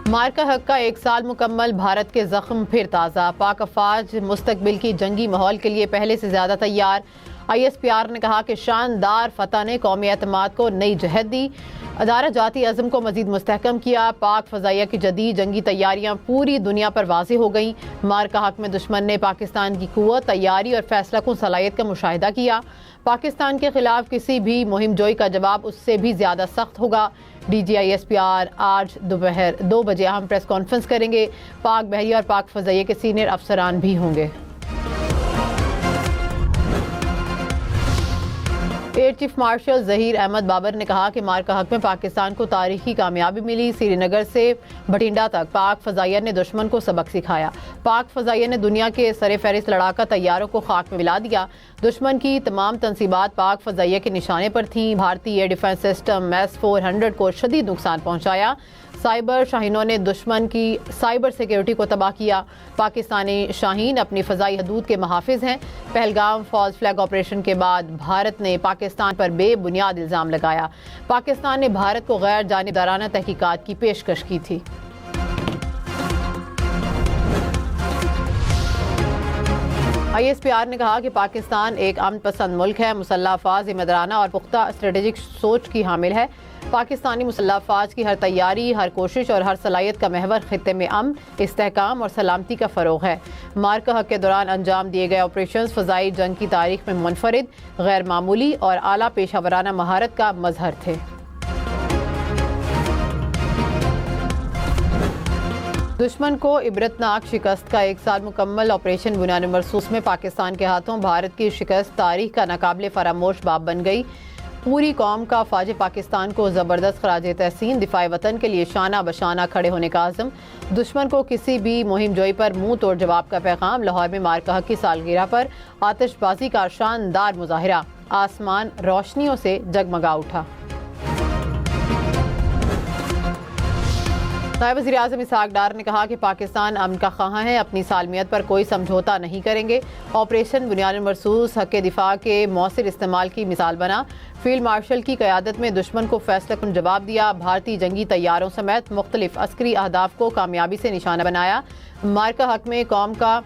मार्का हक का 1 साल मुकम्मल, भारत के जख्म फिर ताज़ा। पाक अफवाज मुस्तकबिल की जंगी माहौल के लिए पहले से ज़्यादा तैयार। ISPR ने कहा कि शानदार फतह ने कौमी एतमाद को नई जहत दी, अदारा जाती अज़म को मज़ीद मुस्तहकम किया। पाक फ़ज़ाइया की जदीद जंगी तैयारियाँ पूरी दुनिया पर वाज़े हो गईं। मार्का हक में दुश्मन ने पाकिस्तान की क़ुव्वत, तैयारी और फैसला कुन सलाहियत का मुशाहिदा किया। पाकिस्तान के खिलाफ किसी भी मुहिम जोई का जवाब उससे भी ज़्यादा सख्त होगा। DG ISPR आज दोपहर 2 बजे अहम प्रेस कॉन्फ्रेंस करेंगे। पाक बहरिया और पाक फ़ज़ाइया के सीनियर अफसरान भी होंगे। Air chief marshal Zaheer Ahmed Babar ने कहा कि मार्का हक में पाकिस्तान को तारीखी कामयाबी मिली। श्रीनगर से भटिंडा तक पाक फ़ज़ाइया ने दुश्मन को सबक सिखाया। पाक फ़ज़ाइया ने दुनिया के सरे फहरिस्त लड़ाका तैयारों को खाक में मिला दिया। दुश्मन की तमाम तनसीबात पाक फ़ज़ाइया के निशाने पर थीं। भारतीय एयर डिफेंस सिस्टम S-400 को शदीद नुकसान पहुँचाया। साइबर शाहीनों ने दुश्मन की साइबर सिक्योरिटी को तबाह किया। पाकिस्तानी शाहीन अपनी फ़ज़ाई हदूद के महाफिज हैं। पहलगाम फॉल्स फ्लैग ऑपरेशन के बाद भारत ने पाकिस्तान पर बेबुनियाद इल्ज़ाम लगाया। पाकिस्तान ने भारत को गैर जानिबदाराना तहकीकात की पेशकश की थी। ISPR ने कहा कि पाकिस्तान एक अमन पसंद मुल्क है, मुसल्लह अफवाज ज़िम्मेदाराना और पुख्ता स्ट्रेटेजिक सोच की हामिल है। पाकिस्तानी मुसल्लह अफवाज की हर तैयारी, हर कोशिश और हर सलाहियत का महवर खित्ते में अमन, इस्तेहकाम और सलामती का फ़रोग़ है। मार्का हक के दौरान अंजाम दिए गए ऑपरेशन फ़ज़ाई जंग की तारीख में मुनफरिद, गैर मामूली और आला पेशावराना महारत का मजहर थे। दुश्मन को इबरतनाक शिकस्त का 1 साल मुकम्मल। ऑपरेशन बुनियाद मरसूस में पाकिस्तान के हाथों भारत की शिकस्त तारीख का नाकाबिले फरामोश बाब बन गई। पूरी कौम का फ़ौज पाकिस्तान को ज़बरदस्त खराज तहसीन, दिफाए वतन के लिए शाना बशाना खड़े होने का आज़म। दुश्मन को किसी भी मुहिम जोई पर मुंह तोड़ जवाब का पैगाम। लाहौर में मार्का हक की सालगिरह पर आतिशबाजी का शानदार मुजाहिरा, आसमान रोशनियों से जगमगा उठा। नायब वज़ीर-ए-आज़म इसहाक डार ने कहा कि पाकिस्तान अमन का ख़्वाह है, अपनी सालमियत पर कोई समझौता नहीं करेंगे। ऑपरेशन बुनियाद मरसूस हक़ दिफा के मौसर इस्तेमाल की मिसाल बना। फील्ड मार्शल की क़यादत में दुश्मन को फैसलाकुन जवाब दिया। भारतीय जंगी तैयारों समेत मुख्तलिफ अस्करी अहदाफ को कामयाबी से निशाना बनाया। मार्का हक में कौम का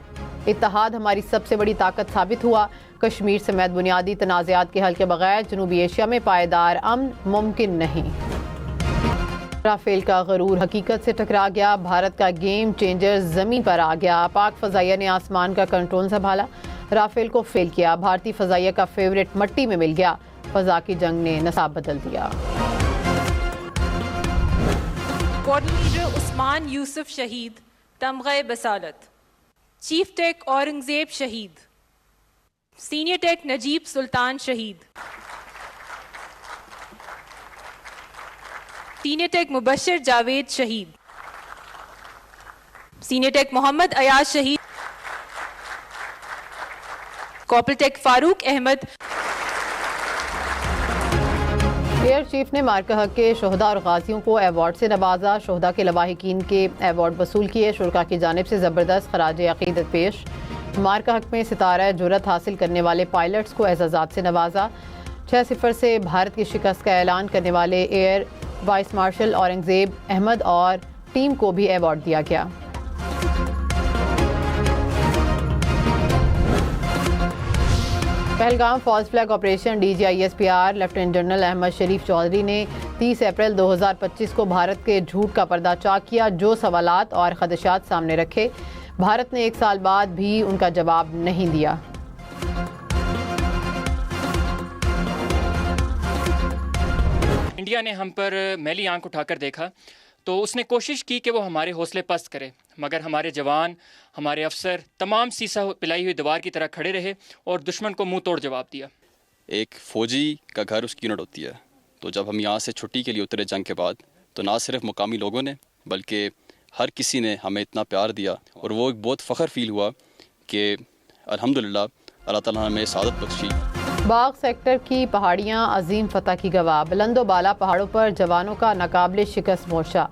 इत्तेहाद हमारी सबसे बड़ी ताकत साबित हुआ। कश्मीर समेत बुनियादी तनाज़ात के हल के बगैर जनूबी एशिया में पायदार अमन मुमकिन नहीं। राफेल का गरूर हकीकत से टकरा गया। भारत का गेम चेंजर जमीन पर आ गया। पाक फ़ज़ाइया ने आसमान का कंट्रोल संभाला, राफेल को फेल किया। भारतीय फ़ज़ाइया का फेवरेट मट्टी में मिल गया। फ़ज़ा की जंग ने नसाब बदल दिया। कोऑर्डिनेटर उस्मान यूसुफ शहीद, तमग़े बसालत। चीफ टेक औरंगज़ेब शहीद, सीनियर टेक नजीब सुल्तान शहीद, सीनियर टेक मुबश्शिर जावेद शहीद, सीनियर टेक मोहम्मद अयाज शहीद, corporal tech Farooq Ahmed. Air chief ने मार्का हक के शोहदा और गाजियों को अवार्ड से नवाजा। शोहदा के लवाहिकीन के अवार्ड वसूल किए। शुरका की जानिब से ज़बरदस्त खराज अक़ीदत पेश। मार्का हक में सितारा जुरत हासिल करने वाले पायलट्स को एजाज़ात से नवाजा। 6-0 से भारत की शिकस्त का ऐलान करने वाले air vice marshal Aurangzeb Ahmed और टीम को भी अवार्ड दिया गया। Pahalgam false flag operation DG ISPR lieutenant general Ahmed Sharif Chaudhry ने 30 अप्रैल 2025 को भारत के झूठ का पर्दा चाक किया। जो सवालात और खदशात सामने रखे, भारत ने 1 साल बाद भी उनका जवाब नहीं दिया। इंडिया ने हम पर मैली आंख उठाकर देखा तो उसने कोशिश की कि वो हमारे हौसले पस्त करे, मगर हमारे जवान, हमारे अफसर तमाम सीसा पिलाई हुई दीवार की तरह खड़े रहे और दुश्मन को मुंह तोड़ जवाब दिया। एक फ़ौजी का घर उसकी यूनिट होती है, तो जब हम यहाँ से छुट्टी के लिए उतरे जंग के बाद, तो ना सिर्फ मुकामी लोगों ने बल्कि हर किसी ने हमें इतना प्यार दिया और वो एक बहुत फ़ख्र फ़ील हुआ कि अल्हम्दुलिल्लाह अल्लाह ताला ने हमें सआदत बख्शी। बाग सेक्टर की पहाड़ियाँ अजीम फतह की गवाह। बुलंदो बाला पहाड़ों पर जवानों का नाकाबिले शिकस्त मोर्चा।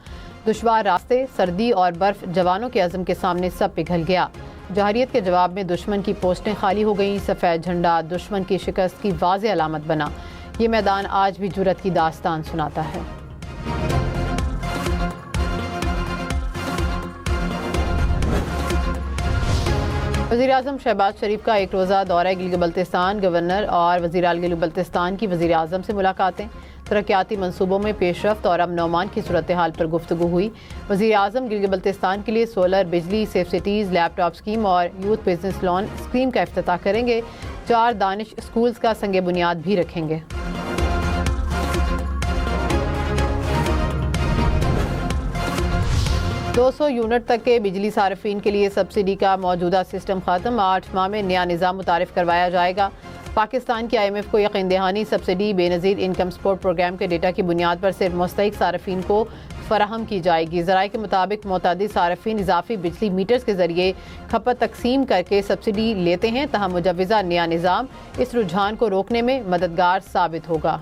दुश्वार रास्ते, सर्दी और बर्फ जवानों के अज़म के सामने सब पिघल गया। जहरियत के जवाब में दुश्मन की पोस्टें खाली हो गईं। सफ़ेद झंडा दुश्मन की शिकस्त की वाज़ेह अलामत बना। ये मैदान आज भी जुर्रत की दास्तान सुनाता है। वज़ीर-ए-आज़म शहबाज शरीफ का एक रोज़ा दौरा गिलगित-बल्तिस्तान, गवर्नर और वज़ीर-ए-आला गिलगित-बल्तिस्तान की वज़ीर-ए-आज़म से मुलाकातें, तरक्याती मनसूबों में पेशरफ्त और अमन अमान की सूरत हाल पर गुफ्तगू हुई। वज़ीर-ए-आज़म गिलगित-बल्तिस्तान के लिए सोलर बिजली, सेफ सिटीज़, लैपटॉप स्कीम और यूथ बिजनेस लोन स्कीम का इफ्तिताह करेंगे। 4 दानिश स्कूल्स का संग बुनियाद भी रखेंगे। $200 यूनिट तक के बिजली सार्फिन के लिए सब्सिडी का मौजूदा सिस्टम ख़त्म, 8 माह में नया निज़ाम मुतारिफ करवाया जाएगा। पाकिस्तान की IMF को यकीन दहानी subsidy Benazir income support programme के डेटा की बुनियाद पर सिर्फ मुस्तहिक सार्फिन को फराहम की जाएगी। ज़राए के मुताबिक मुतअद्दिद सार्फिन इजाफी बिजली मीटर्स के जरिए खपत तकसीम करके सब्सिडी लेते हैं, तहम मुजव्वज़ा नया निज़ाम इस रुझान को रोकने में मददगार साबित होगा।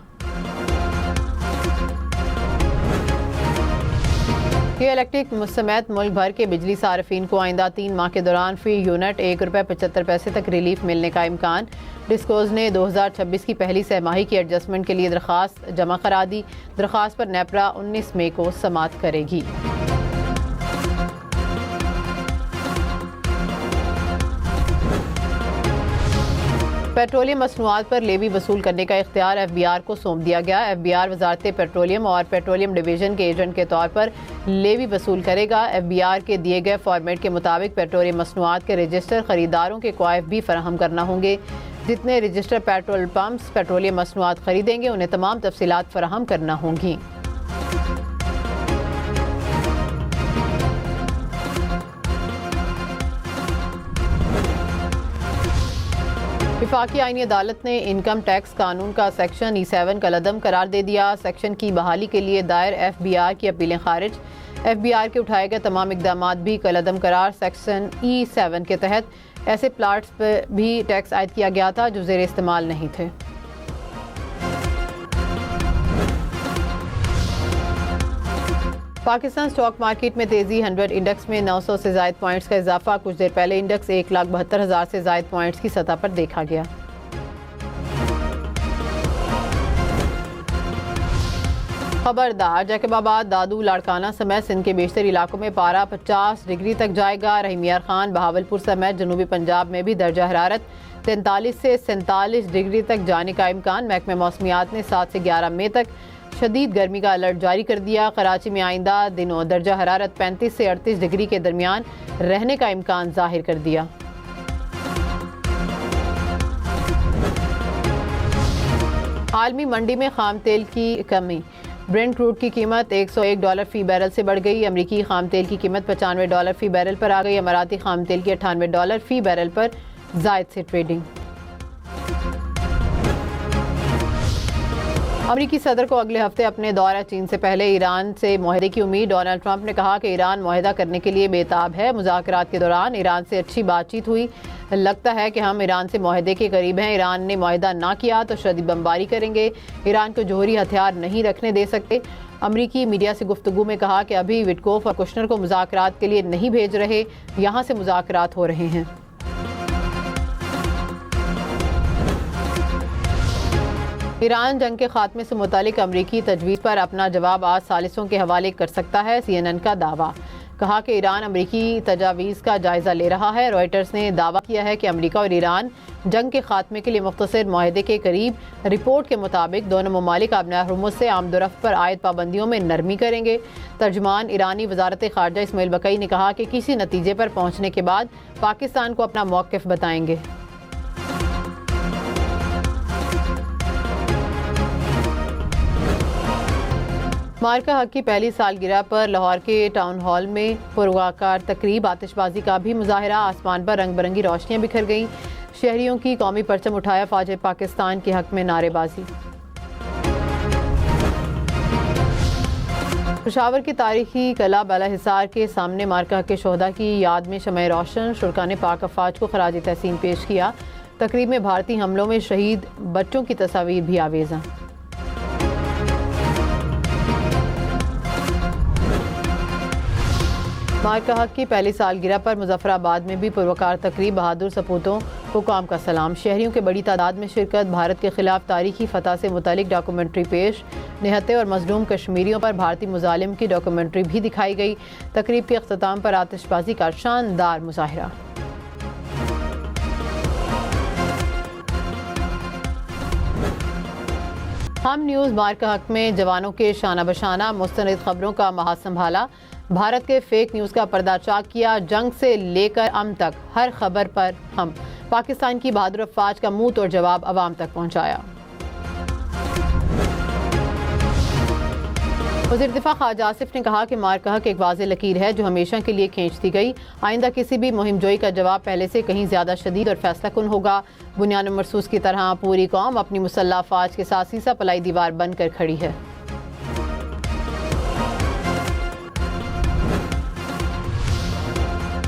ये इलेक्ट्रिक समेत मुल्क भर के बिजली सार्फिन को आइंदा 3 माह के दौरान फी यूनिट ₹1.75 तक रिलीफ मिलने का इम्कान। डिस्कोज ने 2026 की पहली सहमाही की एडजस्टमेंट के लिए दरख्वास्त जमा करा दी। दरख्वास्त पर नेपरा 19 मई को समाअत करेगी। पेट्रोलियम मसनूआत पर लेवी वसूल करने का इख्तियार FBR को सौंप दिया गया। FBR वजारत पेट्रोलियम और पेट्रोलियम डिवीजन के एजेंट के तौर पर लेवी वसूल करेगा। FBR के दिए गए फॉर्मेट के मुताबिक पेट्रोलियम मसनूआत के रजिस्टर खरीदारों के क्वाइफ भी फराहम करना होंगे। जितने रजिस्टर पेट्रोल पंप्स पेट्रोलियम मसनूआत खरीदेंगे उन्हें तमाम तफसीलात फराहम करना होंगी। वफाकी आईनी अदालत ने इनकम टैक्स कानून का सेक्शन E7 कलअदम करार दे दिया। सेक्शन की बहाली के लिए दायर FBR की अपीलें खारिज। FBR के उठाए गए तमाम इकदाम भी कलअदम करार। सेक्शन E7 के तहत ऐसे प्लाट्स पर भी टैक्स आयद किया गया था जो ज़ेर इस्तेमाल नहीं थे। पाकिस्तान स्टॉक मार्केट में तेजी, 100 इंडेक्स में 900 से ज़ायद पॉइंट्स का इजाफा। कुछ देर पहले इंडेक्स 1,72,000 से ज़ायद पॉइंट्स की सतह पर देखा गया। खबरदार, जैकबाबाद, दादू, लाड़काना समेत सिंध के बेशतर इलाकों में पारा 50 डिग्री तक जाएगा। रहीम यार खान, बहावलपुर समेत जनूबी पंजाब में भी दर्जा हरारत 43 से 47 डिग्री तक जाने का इम्कान। महकमे मौसमियात ने 7 से 11 मई तक शदीद गर्मी का अलर्ट जारी कर दिया। कराची में आइंदा दिनों दर्जा हरारत 35 से 38 डिग्री के दरमियान रहने का इम्कान जाहिर कर दिया। आलमी मंडी में खाम तेल की कमी, ब्रेंट क्रूड की कीमत $101 फी बैरल से बढ़ गई। अमरीकी खाम तेल की कीमत $95 फी बैरल पर आ गई। अमाराती खाम तेल की $98 फी बैरल पर जायद से ट्रेडिंग। अमरीकी सदर को अगले हफ्ते अपने दौरा चीन से पहले ईरान से मुआहदे की उम्मीद। डोनाल्ड ट्रंप ने कहा कि ईरान मुआहदा करने के लिए बेताब है। मुज़ाकरात के दौरान ईरान से अच्छी बातचीत हुई। लगता है कि हम ईरान से मुआहदे के करीब हैं। ईरान ने मुआहदा ना किया तो शदीद बमबारी करेंगे। ईरान को जोहरी हथियार नहीं रखने दे सकते। अमरीकी मीडिया से गुफ्तगू में कहा कि अभी विटकोफ और कुशनर को मुज़ाकरात के लिए नहीं भेज रहे, यहाँ से मुज़ाकरात हो रहे हैं। ईरान जंग के खात्मे से मुतालिक अमरीकी तजवीज़ पर अपना जवाब आज सालिसों के हवाले कर सकता है। CNN का दावा, कहा कि ईरान अमरीकी तजावीज़ का जायज़ा ले रहा है। रॉयटर्स ने दावा किया है कि अमरीका और ईरान जंग के खात्मे के लिए मुख्तसर मुआहदे के करीब। रिपोर्ट के मुताबिक दोनों ममालिक अपना हुर्मुज़ से आमदोरफ्त पर आयद पाबंदियों में नरमी करेंगे। तर्जमान ईरानी वजारत खारजा इस्माइल बकई ने कहा कि किसी नतीजे पर पहुँचने के बाद पाकिस्तान को अपना मौक़िफ़ बताएंगे। मार्का हक की पहली सालगिरह पर लाहौर के टाउन हॉल में पुरवाकार तकरीब, आतिशबाजी का भी मुजाहरा। आसमान पर रंग बिरंगी रोशनियां बिखर गईं। शहरियों की कौमी परचम उठाया, फौज पाकिस्तान के हक में नारेबाजी। पेशावर की तारीखी कला बाला हिसार के सामने मार्का के शोहदा की याद में शमअ रोशन, शुरका ने पाक अफवाज को खराज तहसीन पेश किया। तकरीब में भारतीय हमलों में शहीद बच्चों की तस्वीर भी आवेज़ा। मार्का हक की पहली सालगिरह पर मुजफ्फराबाद में भी पुरवकार तकरीब, बहादुर सपूतों को कौम का सलाम। शहरियों के बड़ी तादाद में शिरकत। भारत के खिलाफ तारीखी फतह से मुतालिक डॉक्यूमेंट्री पेश। निहत्ते और मजलूम कश्मीरियों पर भारतीय मुजालिम की डॉक्यूमेंट्री भी दिखाई गई। तकरीब के अख्ताम पर आतिशबाजी का शानदार मुजाहरा। हम न्यूज़ मार का हक में जवानों के शाना बशाना मुस्तनद खबरों का महाज संभाला। भारत के फेक न्यूज़ का पर्दाचाक किया। जंग से लेकर अमन तक हर खबर पर हम पाकिस्तान की बहादुर अफवाज का मुंह तोड़ जवाब अवाम तक पहुंचाया। वज़ीर दिफा ख्वाजा आसिफ ने कहा कि मार का हक एक वाज़ेह लकीर है जो हमेशा के लिए खींचती गई। आइंदा किसी भी मुहिम जोई का जवाब पहले से कहीं ज़्यादा शदीद और फैसला कुन होगा। बुनियाद मरसूस की तरह पूरी कौम अपनी मुसल्लह अफवाज के साथ सीसा पलाई दीवार बनकर खड़ी है।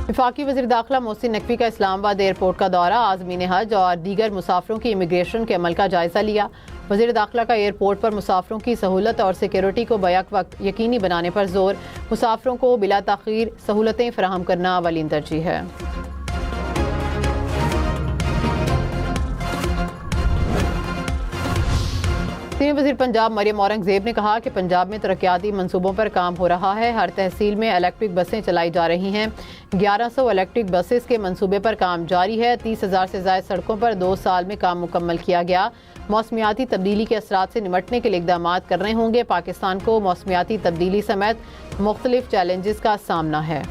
वफाकी वज़ीर दाखिला मोहसिन नकवी का इस्लामाबाद एयरपोर्ट का दौरा, आज़मीन हज और दीगर मुसाफिरों की इमिग्रेशन के अमल का जायज़ा लिया। वज़ीर दाखिला का एयरपोर्ट पर मुसाफिरों की सहूलत और सिक्योरिटी को बैक वक्त यकीनी बनाने पर जोर। मुसाफिरों को बिला ताख़ीर सहूलतें फराहम करना अवलीन तरजीह है। सीनियर वज़ीर पंजाब मरियम औरंगज़ेब ने कहा कि पंजाब में तरक्याती मंसूबों पर काम हो रहा है। हर तहसील में इलेक्ट्रिक बसें चलाई जा रही हैं। 1100 इलेक्ट्रिक बसेस के मंसूबे पर काम जारी है। 30,000 से ज़ायद सड़कों पर 2 साल में काम मुकम्मल किया गया। मौसमियाती तब्दीली के असरात से निमटने के लिए इक़दाम करने होंगे। पाकिस्तान को मौसमियाती तब्दीली समेत मुख्तलिफ चैलेंजेस का सामना है।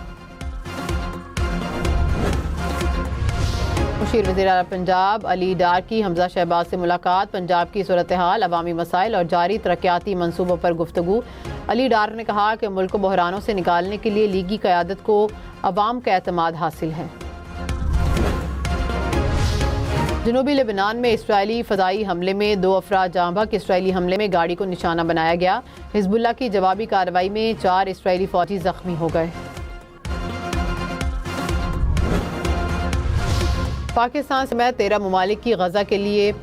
मुशीर वज़ीर आला पंजाब अली डार की हमजा शहबाज से मुलाकात। पंजाब की सूरत हाल, अवामी मसाइल और जारी तरक्याती मंसूबों पर गुफ्तगू। अली डार ने कहा कि मुल्क को बहरानों से निकालने के लिए लीगी क़यादत को अवाम का एतमाद हासिल है। जनूबी लेबनान में इसराइली फ़ज़ाई हमले में 2 अफराद जाँ बहक। इसराइली हमले में गाड़ी को निशाना बनाया गया। हिज़्बुल्लाह की जवाबी कार्रवाई में 4 इसराइली फ़ौजी ज़ख्मी हो गए। पाकिस्तान समेत 13 ममालिक की गजा के लिए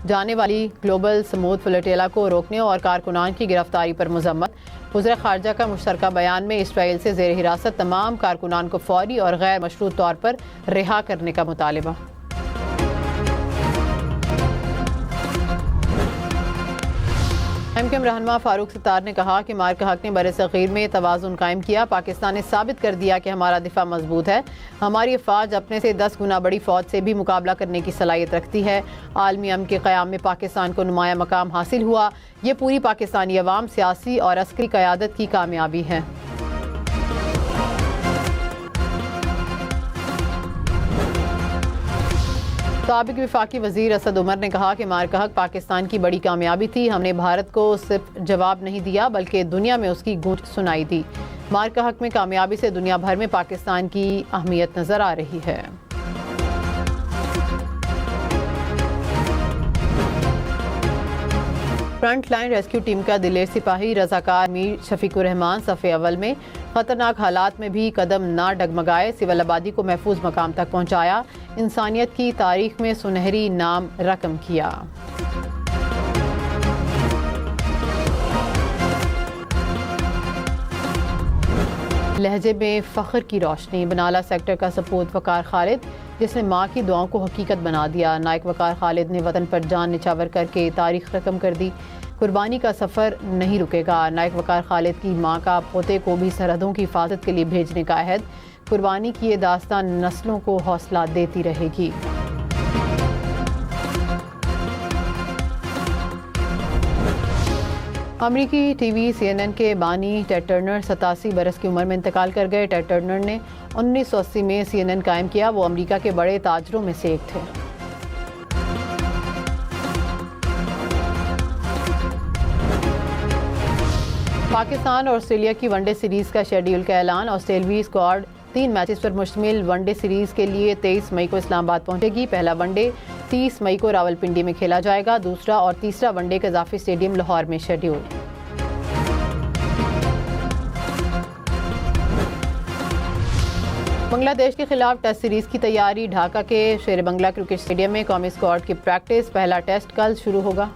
जाने वाली ग्लोबल समूद फ्लोटेला को रोकने और कारकुनान की गिरफ्तारी पर मजम्मत। वज़ीर ख़ारजा का मुश्तरका बयान में इसराइल से ज़ेर हिरासत तमाम कारकुनान को फौरी और गैर मशरूत तौर पर रिहा करने का मुतालिबा। एमकेएम रहनुमा फारूक सत्तार ने कहा कि मार का हक ने बरे-सग़ीर में तवाज़ुन कायम किया। पाकिस्तान ने साबित कर दिया कि हमारा दिफा मजबूत है। हमारी अफवाज अपने से 10 गुना बड़ी फ़ौज से भी मुकाबला करने की सलाहियत रखती है। आलमी अमन के क़याम में पाकिस्तान को नुमाया मकाम हासिल हुआ। ये पूरी पाकिस्तानी अवाम, सियासी और अस्करी क़यादत की कामयाबी है। साबिक वफाकी वज़ीर असद उमर ने कहा कि मार का हक पाकिस्तान की बड़ी कामयाबी थी। हमने भारत को सिर्फ जवाब नहीं दिया बल्कि दुनिया में उसकी गूंज सुनाई दी। मार का हक में कामयाबी से दुनिया भर में पाकिस्तान की अहमियत नजर आ रही है। फ्रंट लाइन रेस्क्यू टीम का दिलेर सिपाही रजाकार मीर शफीकुर रहमान सफ़े अव्वल में खतरनाक हालात में भी कदम ना डगमगाए। सिविल आबादी को महफूज मकाम तक पहुंचाया। इंसानियत की तारीख में सुनहरी नाम रकम किया। लहजे में फ़ख्र की रोशनी। बनाला सेक्टर का सपूत वकार खालिद, जिसने माँ की दुआओं को हकीकत बना दिया। नायक वकार खालिद ने वतन पर जान निछावर करके तारीख रकम कर दी। कुर्बानी का सफ़र नहीं रुकेगा। नायक वकार खालिद की माँ का पोते को भी सरहदों की हिफाजत के लिए भेजने का अहद। कुर्बानी की ये दास्तान नस्लों को हौसला देती रहेगी। अमरीकी टीवी CNN के बानी टेड टर्नर 87 बरस की उम्र में इंतकाल कर गए। टेड टर्नर ने 1980 में CNN कायम किया। वो अमेरिका के बड़े ताजरों में से एक थे। पाकिस्तान और ऑस्ट्रेलिया की वनडे सीरीज़ का शेड्यूल का ऐलान। ऑस्ट्रेलियाई स्क्वाड 3 मैचेस पर मुश्तमिल वनडे सीरीज़ के लिए 23 मई को इस्लामाबाद पहुंचेगी। पहला वनडे 30 मई को रावलपिंडी में खेला जाएगा। दूसरा और तीसरा वनडे कज़ाफ़ी स्टेडियम लाहौर में शेड्यूल। बांग्लादेश के खिलाफ टेस्ट सीरीज़ की तैयारी। ढाका के शेर बंगला क्रिकेट स्टेडियम में कौमी स्क्वाड की प्रैक्टिस। पहला टेस्ट कल शुरू होगा।